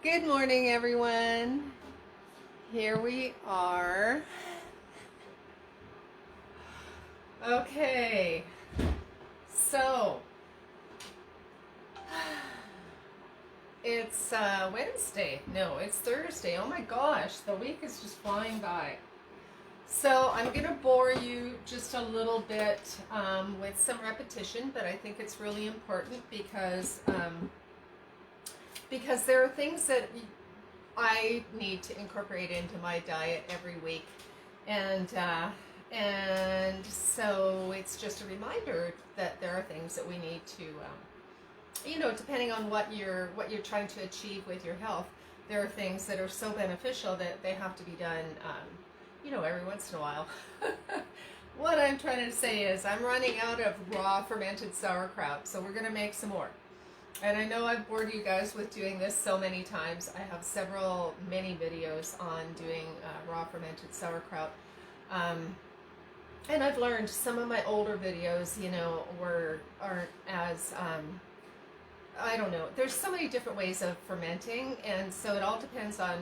Good morning, everyone. Here we are. Okay, so it's Wednesday. No, it's Thursday. Oh my gosh, the week is just flying by. So I'm going to bore you just a little bit with some repetition, but I think it's really important because there are things that I need to incorporate into my diet every week, and so it's just a reminder that there are things that we need to, depending on what you're trying to achieve with your health, there are things that are so beneficial that they have to be done, every once in a while. What I'm trying to say is I'm running out of raw fermented sauerkraut, so we're going to make some more. And I know I've bored you guys with doing this so many times. I have many videos on doing raw fermented sauerkraut. And I've learned some of my older videos, aren't as, I don't know. There's so many different ways of fermenting, and so it all depends on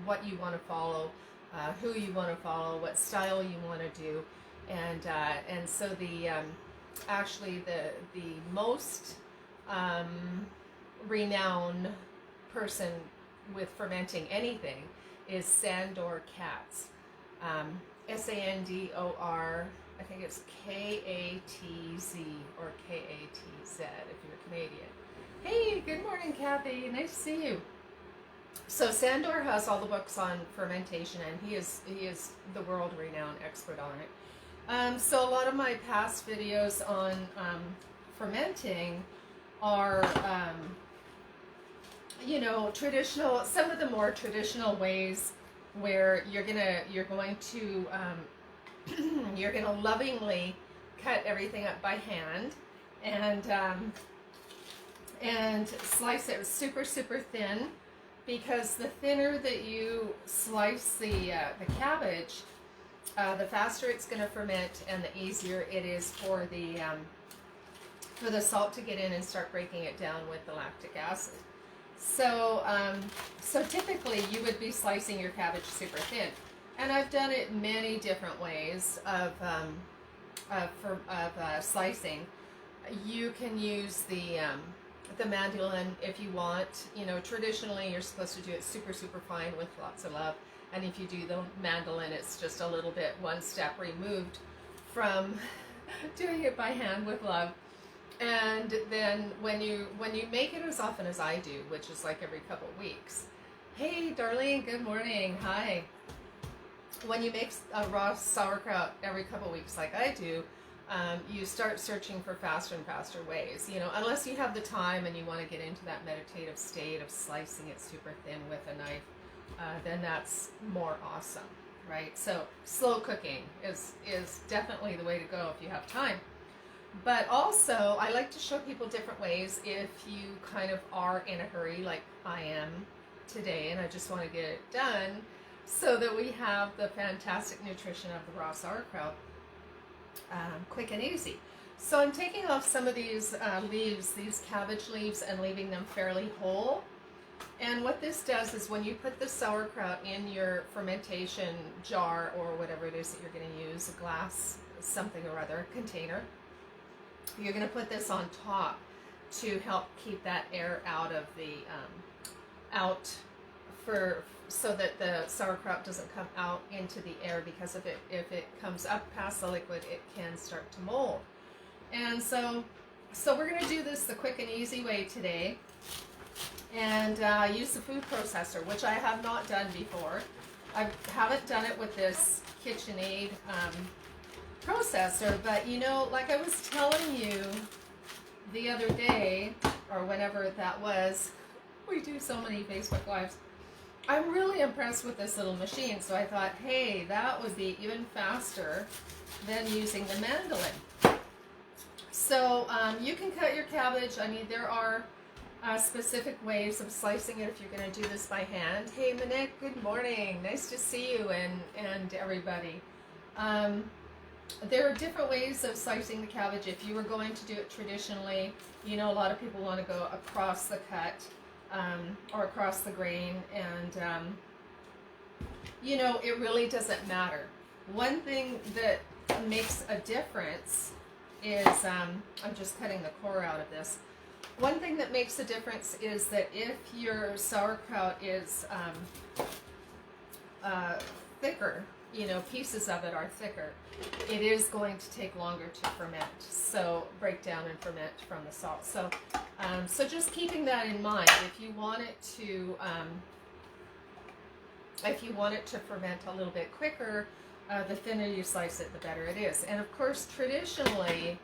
what you want to follow, who you want to follow, what style you want to do. And so actually the most renowned person with fermenting anything is Sandor Katz. Sandor, I think it's K-A-T-Z or K-A-T-Z if you're Canadian. Hey, good morning, Kathy. Nice to see you. So Sandor has all the books on fermentation, and he is the world-renowned expert on it. So a lot of my past videos on fermenting are, traditional, some of the more traditional ways where you're going to lovingly cut everything up by hand and slice it super, super thin, because the thinner that you slice the cabbage, the faster it's going to ferment and the easier it is for the salt to get in and start breaking it down with the lactic acid. So typically you would be slicing your cabbage super thin, and I've done it many different ways of slicing. You can use the mandolin if you want. Traditionally you're supposed to do it super, super fine with lots of love, and if you do the mandolin, it's just a little bit one step removed from doing it by hand with love. And then when you make it as often as I do, which is like every couple weeks. Hey, Darlene, good morning. Hi. When you make a raw sauerkraut every couple weeks like I do, you start searching for faster and faster ways. Unless you have the time and you want to get into that meditative state of slicing it super thin with a knife, then that's more awesome, right? So slow cooking is definitely the way to go if you have time. But also, I like to show people different ways if you kind of are in a hurry like I am today, and I just want to get it done so that we have the fantastic nutrition of the raw sauerkraut quick and easy. So I'm taking off some of these leaves, these cabbage leaves, and leaving them fairly whole. And what this does is when you put the sauerkraut in your fermentation jar or whatever it is that you're going to use, a glass, something or other, container, you're going to put this on top to help keep that air out of the so that the sauerkraut doesn't come out into the air, because if it comes up past the liquid, it can start to mold. And so we're going to do this the quick and easy way today, and use the food processor, which I have not done before. I haven't done it with this KitchenAid processor, but like I was telling you the other day, or whenever that was, we do so many Facebook Lives, I'm really impressed with this little machine. So I thought, hey, that would be even faster than using the mandolin. So you can cut your cabbage. I mean, there are specific ways of slicing it if you're going to do this by hand. Hey, Manette, good morning. Nice to see you and everybody. There are different ways of slicing the cabbage. If you were going to do it traditionally, a lot of people want to go across the cut. or across the grain, and you know, it really doesn't matter. One thing that makes a difference is, I'm just cutting the core out of this. One thing that makes a difference is that if your sauerkraut is thicker, you know, pieces of it are thicker, it is going to take longer to ferment, so break down and ferment from the salt. So, so just keeping that in mind, if you want it to ferment a little bit quicker, the thinner you slice it, the better it is. And of course, traditionally,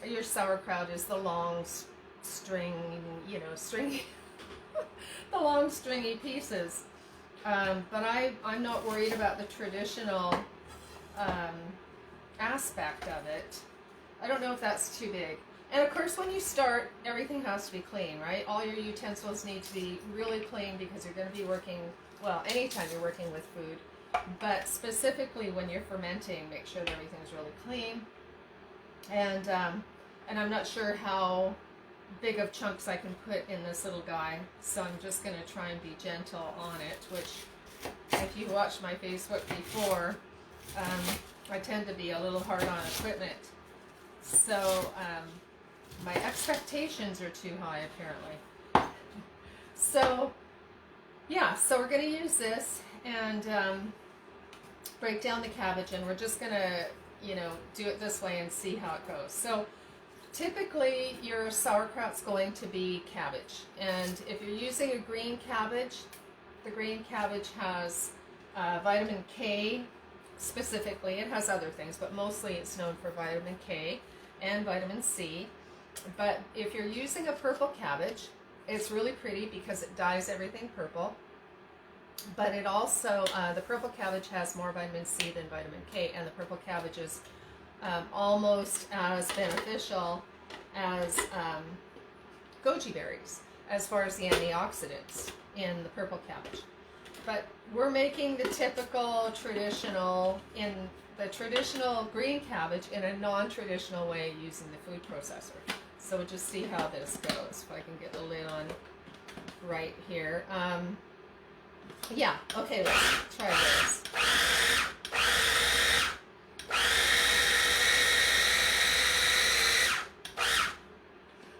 your sauerkraut is the long stringy the long stringy pieces. But I'm not worried about the traditional aspect of it. I don't know if that's too big. And of course, when you start, everything has to be clean, right? All your utensils need to be really clean because you're going to be working, well, anytime you're working with food, but specifically when you're fermenting, make sure that everything's really clean. And I'm not sure how big of chunks I can put in this little guy, so I'm just going to try and be gentle on it, which, if you watched my Facebook before, I tend to be a little hard on equipment. So my expectations are too high, apparently. So yeah, so we're going to use this and break down the cabbage, and we're just going to, you know, do it this way and see how it goes. So typically your sauerkraut's going to be cabbage, and if you're using a green cabbage, the green cabbage has vitamin K specifically. It has other things, but mostly it's known for vitamin K and vitamin C. But if you're using a purple cabbage, it's really pretty because it dyes everything purple. But it also, the purple cabbage has more vitamin C than vitamin K, and the purple cabbage is almost as beneficial as goji berries as far as the antioxidants in the purple cabbage. But we're making the typical traditional, in the traditional green cabbage in a non-traditional way using the food processor. So we'll just see how this goes. If I can get the lid on right here. Yeah, okay, let's try this.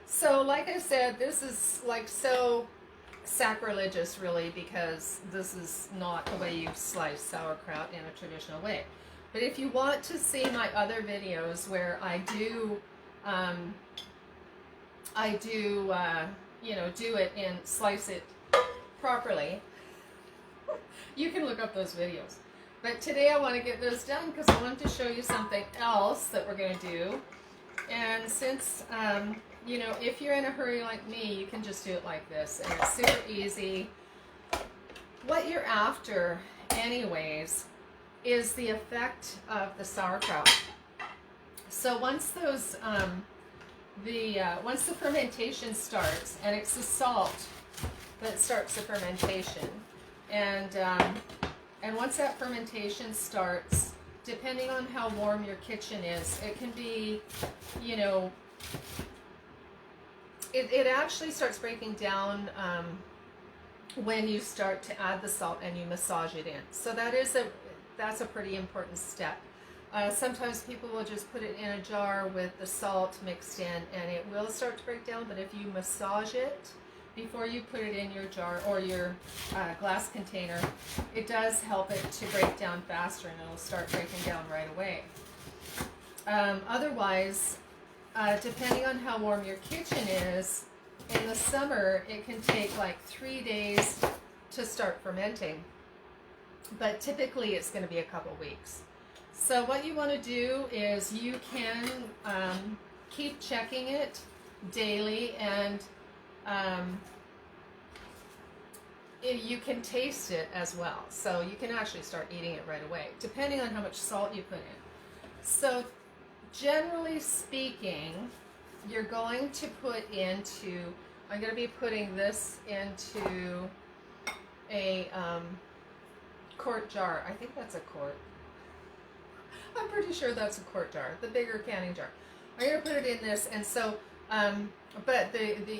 So like I said, this is like so sacrilegious really, because this is not the way you slice sauerkraut in a traditional way. But if you want to see my other videos where I do you know, do it and slice it properly, you can look up those videos. But today I want to get this done because I wanted to show you something else that we're going to do. And since, you know, if you're in a hurry like me, you can just do it like this. And it's super easy. What you're after, anyways, is the effect of the sauerkraut. So once those, once the fermentation starts, and it's the salt that starts the fermentation, and once that fermentation starts, depending on how warm your kitchen is, it can be, you know, it actually starts breaking down when you start to add the salt and you massage it in. So that's a pretty important step. Sometimes people will just put it in a jar with the salt mixed in, and it will start to break down, but if you massage it before you put it in your jar or your glass container, it does help it to break down faster, and it'll start breaking down right away. Otherwise, depending on how warm your kitchen is, in the summer it can take like 3 days to start fermenting, but typically it's going to be a couple weeks. So what you want to do is you can keep checking it daily, and you can taste it as well. So you can actually start eating it right away, depending on how much salt you put in. So generally speaking, you're going to put into, I'm going to be putting this into a quart jar. I think that's a quart. I'm pretty sure that's a quart jar, the bigger canning jar. I'm going to put it in this, and so But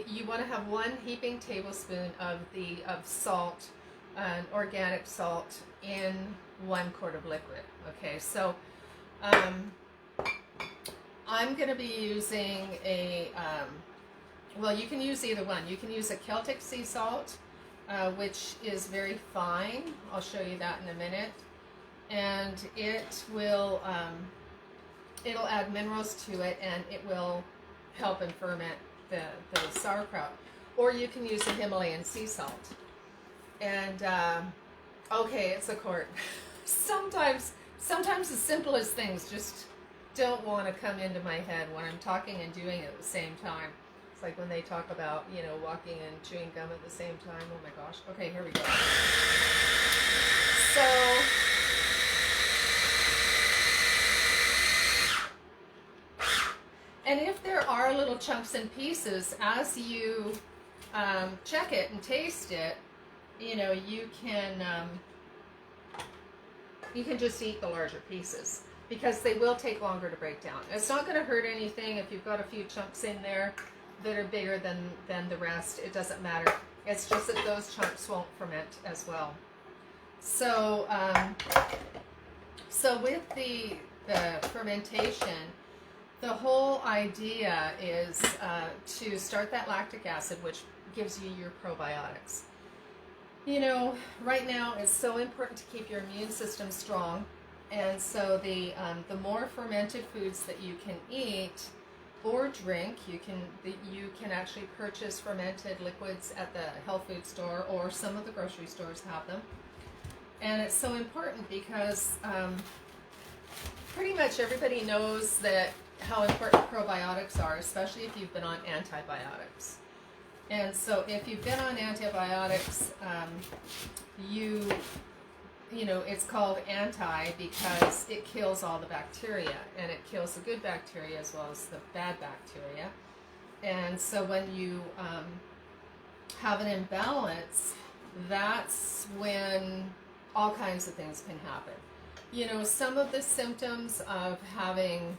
you want to have 1 heaping tablespoon of salt, organic salt, in 1 quart of liquid. Okay, so I'm going to be using well, you can use either one. You can use a Celtic sea salt, which is very fine. I'll show you that in a minute. And it will, it'll add minerals to it, and it will help and ferment the sauerkraut. Or you can use a Himalayan sea salt. And, okay, it's a quart. Sometimes the simplest things just don't want to come into my head when I'm talking and doing it at the same time. It's like when they talk about, you know, walking and chewing gum at the same time. Oh my gosh. Okay, here we go. So, and if there are little chunks and pieces, as you check it and taste it, you know, you can just eat the larger pieces, because they will take longer to break down. It's not going to hurt anything if you've got a few chunks in there that are bigger than the rest. It doesn't matter. It's just that those chunks won't ferment as well. So, so with the fermentation, the whole idea is to start that lactic acid, which gives you your probiotics. You know, right now it's so important to keep your immune system strong, and so the more fermented foods that you can eat or drink, you can actually purchase fermented liquids at the health food store, or some of the grocery stores have them. And it's so important because pretty much everybody knows that how important probiotics are, especially if you've been on antibiotics. And so if you've been on antibiotics, you know, it's called anti because it kills all the bacteria, and it kills the good bacteria as well as the bad bacteria. And so when you have an imbalance, that's when all kinds of things can happen. You know, some of the symptoms of having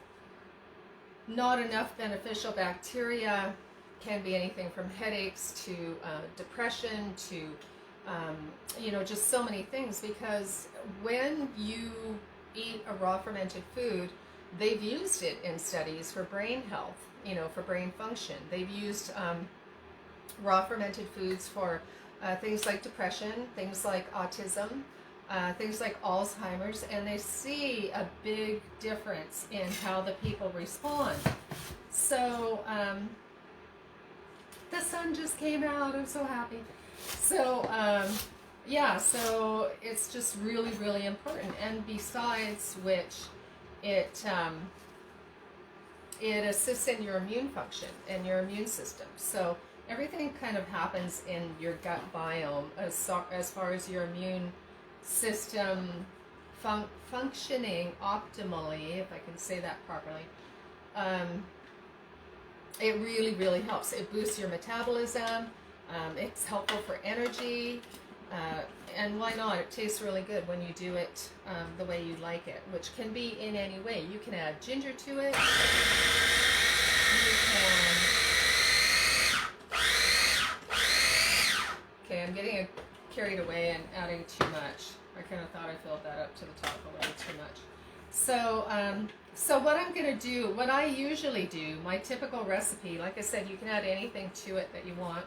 not enough beneficial bacteria can be anything from headaches to depression to you know, just so many things, because when you eat a raw fermented food, they've used it in studies for brain health, you know, for brain function. They've used raw fermented foods for things like depression, things like autism, things like Alzheimer's, and they see a big difference in how the people respond. So the sun just came out. I'm so happy. So yeah, so it's just really, really important. And besides which, it assists in your immune function and your immune system. So everything kind of happens in your gut biome as far as your immune system functioning optimally, if I can say that properly. It really, really helps. It boosts your metabolism. It's helpful for energy. And why not? It tastes really good when you do it the way you like it, which can be in any way. You can add ginger to it. You can... Okay, I'm getting carried away and adding too much. I kind of thought I filled that up to the top a little too much. So, so what I'm going to do, what I usually do, my typical recipe, like I said, you can add anything to it that you want.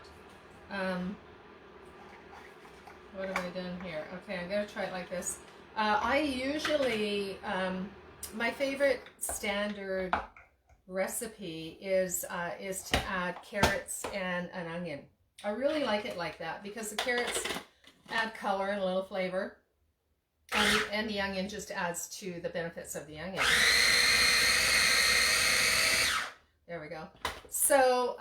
What have I done here? Okay, I'm going to try it like this. I usually, my favorite standard recipe is to add carrots and an onion. I really like it like that because the carrots add color and a little flavor, and the onion just adds to the benefits of the onion. There we go. So,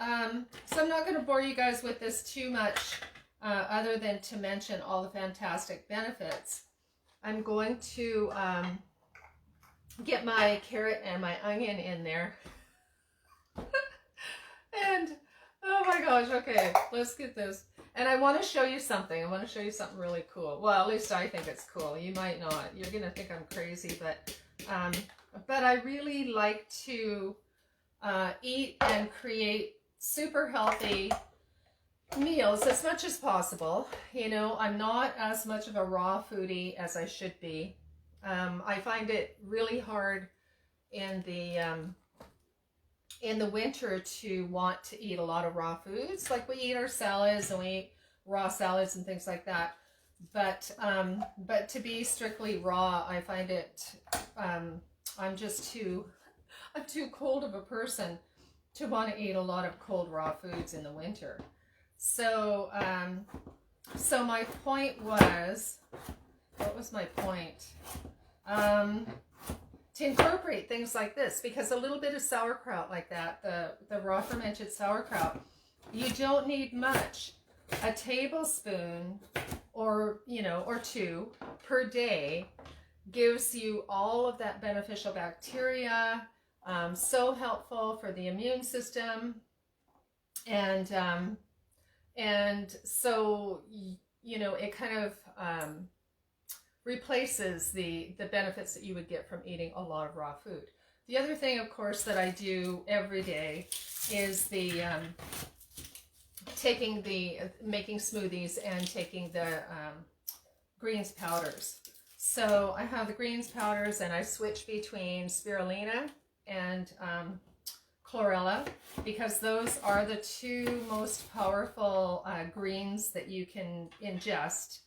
so I'm not going to bore you guys with this too much, other than to mention all the fantastic benefits. I'm going to get my carrot and my onion in there. And, oh my gosh, okay, let's get this. And I want to show you something. I want to show you something really cool. Well, at least I think it's cool. You might not. You're going to think I'm crazy, but I really like to eat and create super healthy meals as much as possible. You know, I'm not as much of a raw foodie as I should be. I find it really hard in the winter to want to eat a lot of raw foods. Like we eat our salads and we eat raw salads and things like that. But to be strictly raw, I find it, I'm too cold of a person to want to eat a lot of cold raw foods in the winter. So, so my point was, what was my point? To incorporate things like this, because a little bit of sauerkraut like that, the raw fermented sauerkraut, you don't need much. A tablespoon or, you know, or two per day gives you all of that beneficial bacteria, so helpful for the immune system. And so, you know, it kind of replaces the benefits that you would get from eating a lot of raw food. The other thing, of course, that I do every day is the making smoothies and taking the greens powders. So I have the greens powders and I switch between spirulina and chlorella, because those are the two most powerful greens that you can ingest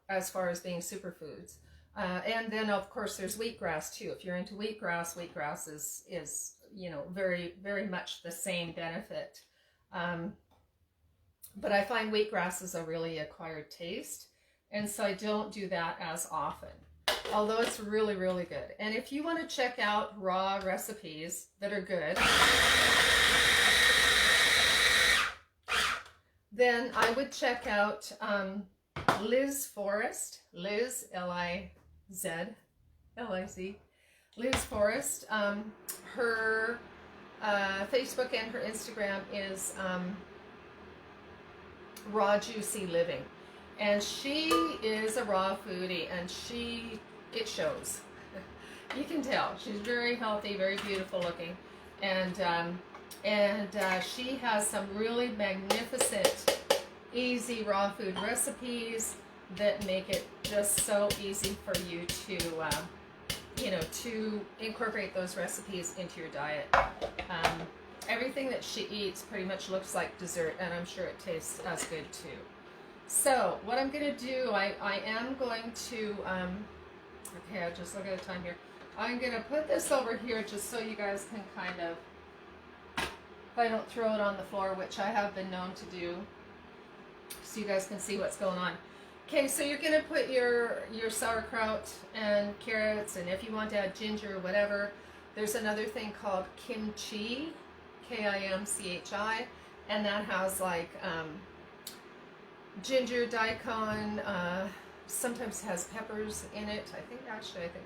as far as being superfoods. And then of course there's wheatgrass too. If you're into wheatgrass is you know, very, very much the same benefit. But I find wheatgrass is a really acquired taste, and so I don't do that as often, although it's really, really good. And if you want to check out raw recipes that are good, then I would check out Liz Forrest, Liz, L-I-Z, Liz Forrest. Her Facebook and her Instagram is Raw Juicy Living, and she is a raw foodie, and it shows. You can tell she's very healthy, very beautiful looking, and she has some really magnificent easy raw food recipes that make it just so easy for you to you know, to incorporate those recipes into your diet. Everything that she eats pretty much looks like dessert, and I'm sure it tastes as good too. So what I'm going to do, I am going to, okay, I'll just look at the time here. I'm going to put this over here just so you guys can kind of, if I don't throw it on the floor, which I have been known to do, so you guys can see what's going on. Okay, so you're going to put your sauerkraut and carrots, and if you want to add ginger or whatever, there's another thing called kimchi, K-I-M-C-H-I, and that has like ginger, daikon, sometimes has peppers in it. I think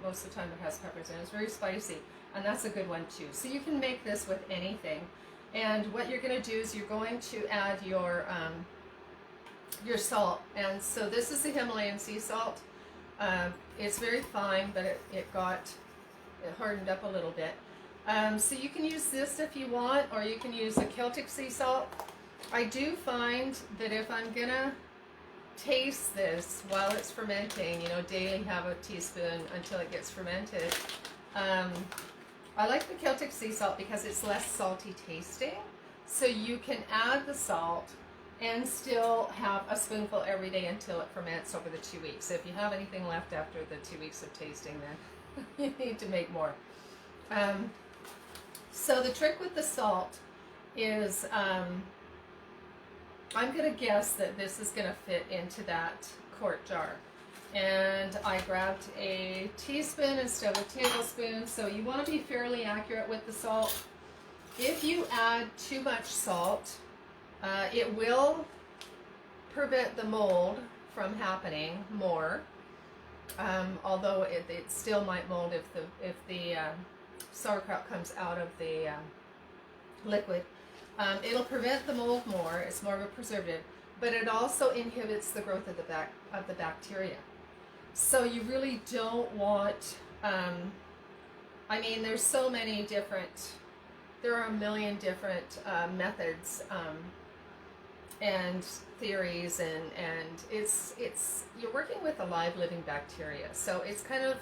most of the time it has peppers in it. It's very spicy, and that's a good one too. So you can make this with anything. And what you're going to do is you're going to add your salt. And so this is the Himalayan sea salt. It's very fine, but it hardened up a little bit. So you can use this if you want, or you can use the Celtic sea salt. I do find that if I'm gonna taste this while it's fermenting, you know, daily have a teaspoon until it gets fermented. I like the Celtic sea salt because it's less salty tasting. So you can add the salt and still have a spoonful every day until it ferments over the 2 weeks. So if you have anything left after the 2 weeks of tasting, then you need to make more. So the trick with the salt is, I'm going to guess that this is going to fit into that quart jar. And I grabbed a teaspoon instead of a tablespoon, so you want to be fairly accurate with the salt. If you add too much salt, it will prevent the mold from happening more, although it still might mold if the sauerkraut comes out of the liquid. It'll prevent the mold more. It's more of a preservative, but it also inhibits the growth of the bacteria. So you really don't want, I mean, there's so many different there are a million different methods and theories, and it's you're working with a live living bacteria, so it's kind of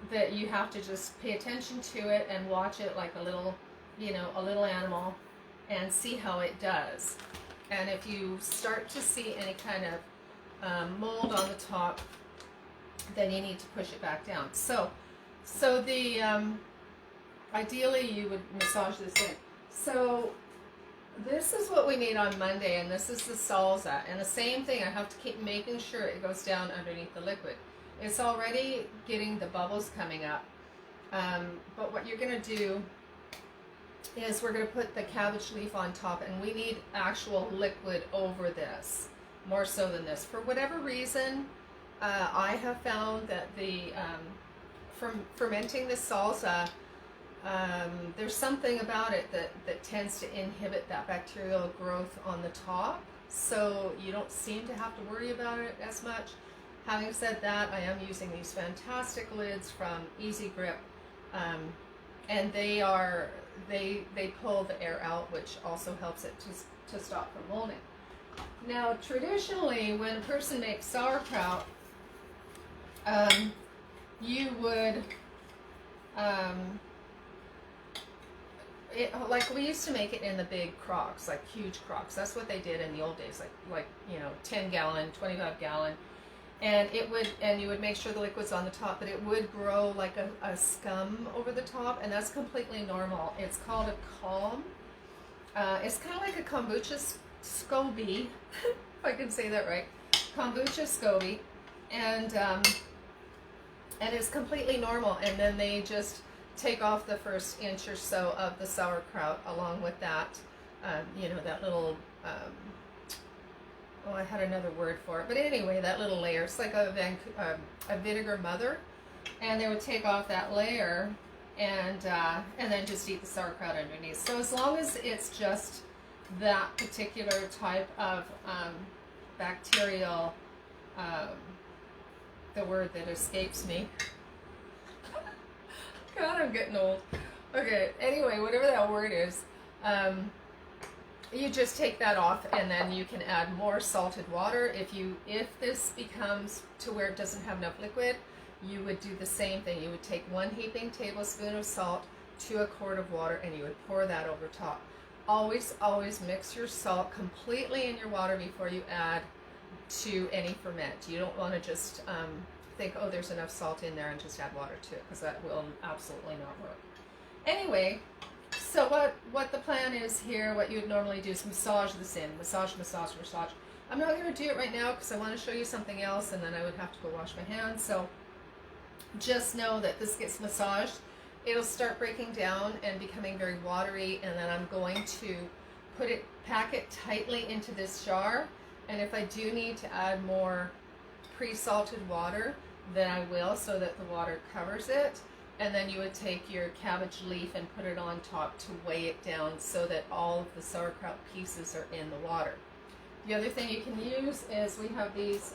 that you have to just pay attention to it and watch it like a little, a little animal, and see how it does. And if you start to see any kind of mold on the top, then you need to push it back down. So the ideally you would massage this in. So this is what we made on Monday, and this is the salsa. And the same thing, I have to keep making sure it goes down underneath the liquid. It's already getting the bubbles coming up. But what you're going to do is we're going to put the cabbage leaf on top, and we need actual liquid over this, more so than this. For whatever reason, I have found that from fermenting the salsa, there's something about it that tends to inhibit that bacterial growth on the top, so you don't seem to have to worry about it as much. Having said that, I am using these fantastic lids from Easy Grip, and they pull the air out, which also helps it to stop from molding. Now, traditionally, when a person makes sauerkraut, you would like we used to make it in the big crocks, like huge crocks. That's what they did in the old days, like 10 gallon, 25 gallon. And you would make sure the liquid's on the top, but it would grow like a scum over the top, and that's completely normal. It's called a calm. It's kind of like a kombucha SCOBY, if I can say that right. Kombucha SCOBY, and it's completely normal. And then they just take off the first inch or so of the sauerkraut along with that, that little. I had another word for it, but anyway, that little layer. It's like a vinegar mother, and they would take off that layer and then just eat the sauerkraut underneath. So as long as it's just that particular type of bacterial, the word that escapes me. God, I'm getting old. Okay, anyway, whatever that word is, you just take that off, and then you can add more salted water. If this becomes to where it doesn't have enough liquid, you would do the same thing. You would take 1 heaping tablespoon of salt to a quart of water, and you would pour that over top. Always mix your salt completely in your water before you add to any ferment. You don't want to just think, oh, there's enough salt in there, and just add water to it, because that will absolutely not work. Anyway, so what the plan is here, what you would normally do is massage this in. Massage. I'm not going to do it right now because I want to show you something else, and then I would have to go wash my hands. So just know that this gets massaged. It'll start breaking down and becoming very watery, and then I'm going to pack it tightly into this jar. And if I do need to add more pre-salted water, then I will, so that the water covers it. And then you would take your cabbage leaf and put it on top to weigh it down so that all of the sauerkraut pieces are in the water. The other thing you can use is we have these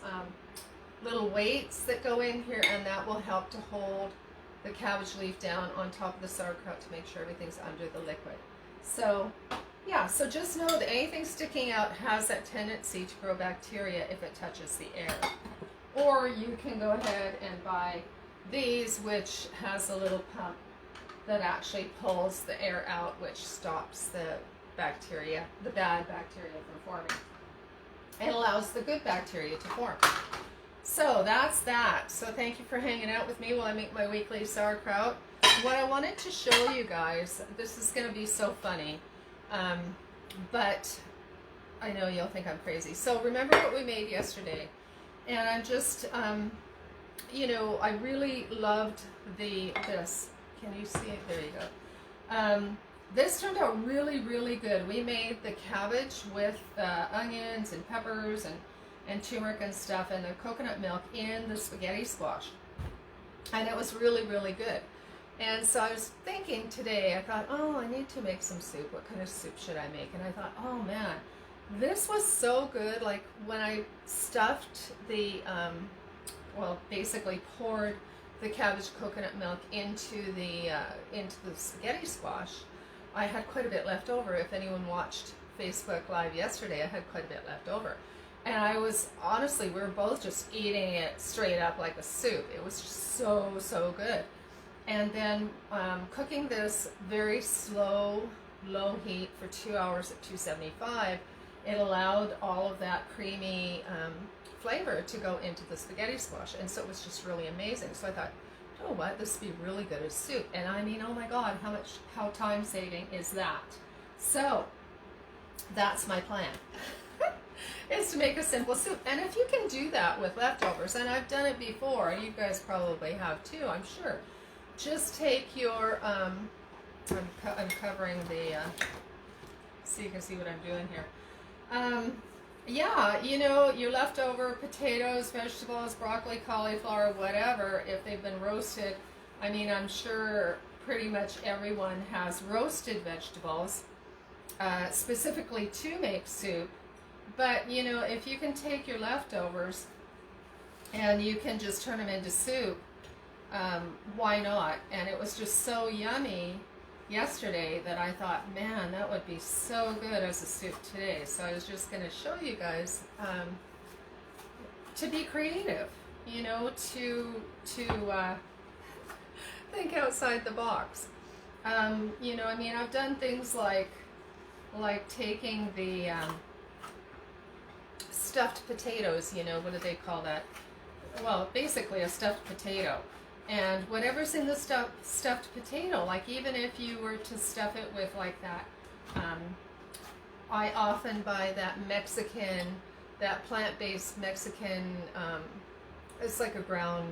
little weights that go in here, and that will help to hold the cabbage leaf down on top of the sauerkraut to make sure everything's under the liquid. So yeah, so just know that anything sticking out has that tendency to grow bacteria if it touches the air. Or you can go ahead and buy these, which has a little pump that actually pulls the air out, which stops the bacteria, the bad bacteria, from forming, and allows the good bacteria to form. So that's that. So thank you for hanging out with me while I make my weekly sauerkraut. What I wanted to show you guys, this is going to be so funny, but I know you'll think I'm crazy. So remember what we made yesterday, and I'm just I really loved this. Can you see it? There you go. This turned out really, really good. We made the cabbage with onions and peppers and turmeric and stuff, and the coconut milk in the spaghetti squash. And it was really, really good. And so I was thinking today, I thought, oh, I need to make some soup. What kind of soup should I make? And I thought, oh man, this was so good. Like when I stuffed the basically poured the cabbage coconut milk into the spaghetti squash, I had quite a bit left over. If anyone watched Facebook Live yesterday, I had quite a bit left over. And I was, honestly, we were both just eating it straight up like a soup. It was just so, so good. And then cooking this very slow, low heat for 2 hours at 275, it allowed all of that creamy flavor to go into the spaghetti squash. And so it was just really amazing. So I thought, you know what, this would be really good as soup. And I mean, oh my God, how time saving is that? So that's my plan. Is to make a simple soup. And if you can do that with leftovers, and I've done it before, and you guys probably have too, I'm sure. Just take your, I'm covering the, so you can see what I'm doing here. Yeah, you know, your leftover potatoes, vegetables, broccoli, cauliflower, whatever, if they've been roasted, I mean, I'm sure pretty much everyone has roasted vegetables, specifically to make soup. But, you know, if you can take your leftovers and you can just turn them into soup, why not? And it was just so yummy yesterday that I thought, man, that would be so good as a soup today. So I was just going to show you guys to be creative, you know, to think outside the box. You know, I mean, I've done things like taking the stuffed potatoes, you know, what do they call that? Well, basically a stuffed potato. And whatever's in the stuffed potato, like even if you were to stuff it with like that, I often buy that Mexican, that plant-based Mexican, it's like a ground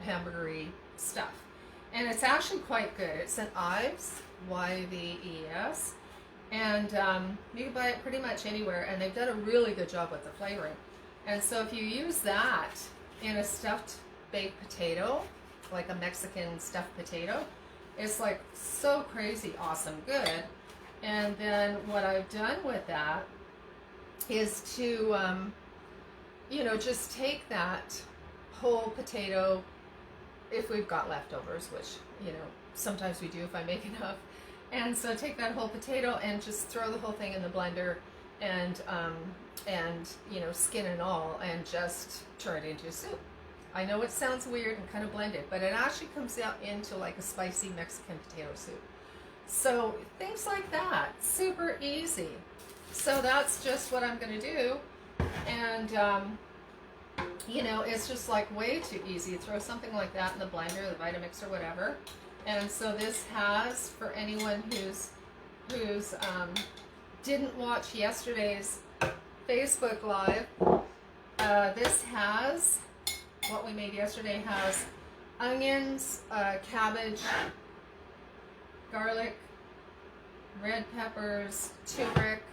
hamburgery stuff. And it's actually quite good. It's an Ives, Y-V-E-S. And you can buy it pretty much anywhere, and they've done a really good job with the flavoring. And so if you use that in a stuffed baked potato, like a Mexican stuffed potato, it's like so crazy awesome good. And then what I've done with that is to, you know, just take that whole potato, if we've got leftovers, which, you know, sometimes we do if I make enough. And so take that whole potato and just throw the whole thing in the blender and you know, skin and all, and just turn it into a soup. I know it sounds weird and kind of blended, but it actually comes out into like a spicy Mexican potato soup. So things like that, super easy. So that's just what I'm going to do. And, you know, it's just like way too easy. Throw something like that in the blender, the Vitamix or whatever. And so this has, for anyone who's didn't watch yesterday's Facebook Live, this has, what we made yesterday has onions, cabbage, garlic, red peppers, turmeric,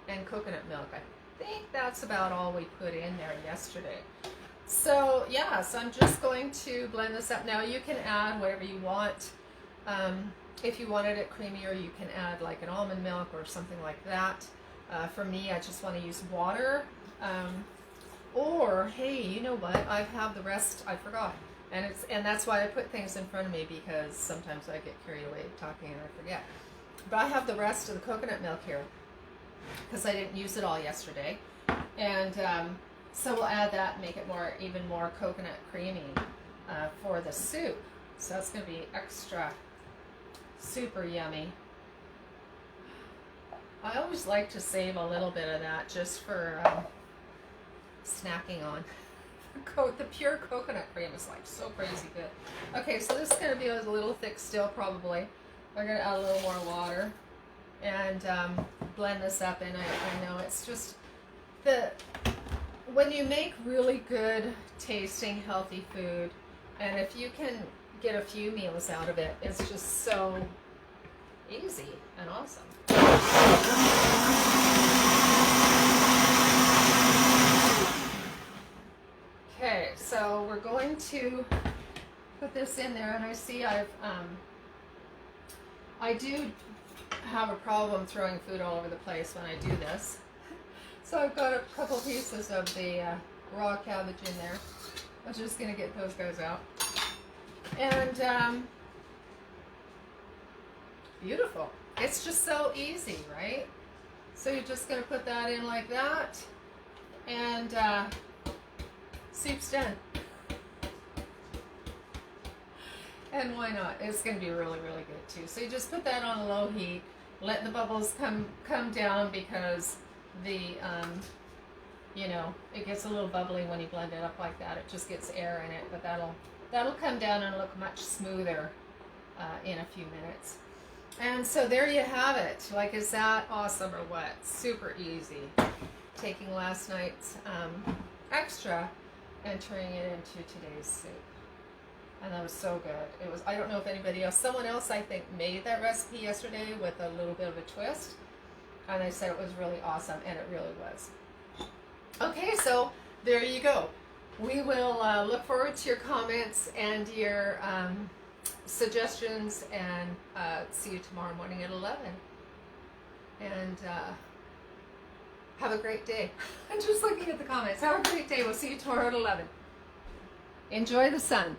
and coconut milk. I think that's about all we put in there yesterday. So yeah, so I'm just going to blend this up. Now you can add whatever you want. If you wanted it creamier, you can add like an almond milk or something like that. For me, I just want to use water. Or hey, you know what? I have the rest. I forgot, and that's why I put things in front of me, because sometimes I get carried away talking and I forget. But I have the rest of the coconut milk here because I didn't use it all yesterday, and so we'll add that and make it even more coconut creamy for the soup. So it's going to be extra super yummy. I always like to save a little bit of that just for snacking on. The pure coconut cream is like so crazy good. Okay, so this is going to be a little thick still probably. We're going to add a little more water and blend this up. And I know it's just when you make really good tasting healthy food, and if you can get a few meals out of it, it's just so easy and awesome. Okay, so we're going to put this in there, and I see I do have a problem throwing food all over the place when I do this. So I've got a couple pieces of the raw cabbage in there. I'm just going to get those guys out. And beautiful. It's just so easy, right? So you're just going to put that in like that, and soup's done. And why not? It's going to be really, really good too. So you just put that on a low heat, let the bubbles come down, because the you know, it gets a little bubbly when you blend it up like that. It just gets air in it, but that'll come down and look much smoother in a few minutes. And so there you have it. Like, is that awesome or what? Super easy. Taking last night's extra and turning it into today's soup. And that was so good. It was, I don't know if anybody else, someone else I think made that recipe yesterday with a little bit of a twist. And they said it was really awesome, and it really was. Okay, so there you go. We will look forward to your comments and your suggestions, and see you tomorrow morning at 11. And have a great day. I'm just looking at the comments. Have a great day. We'll see you tomorrow at 11. Enjoy the sun.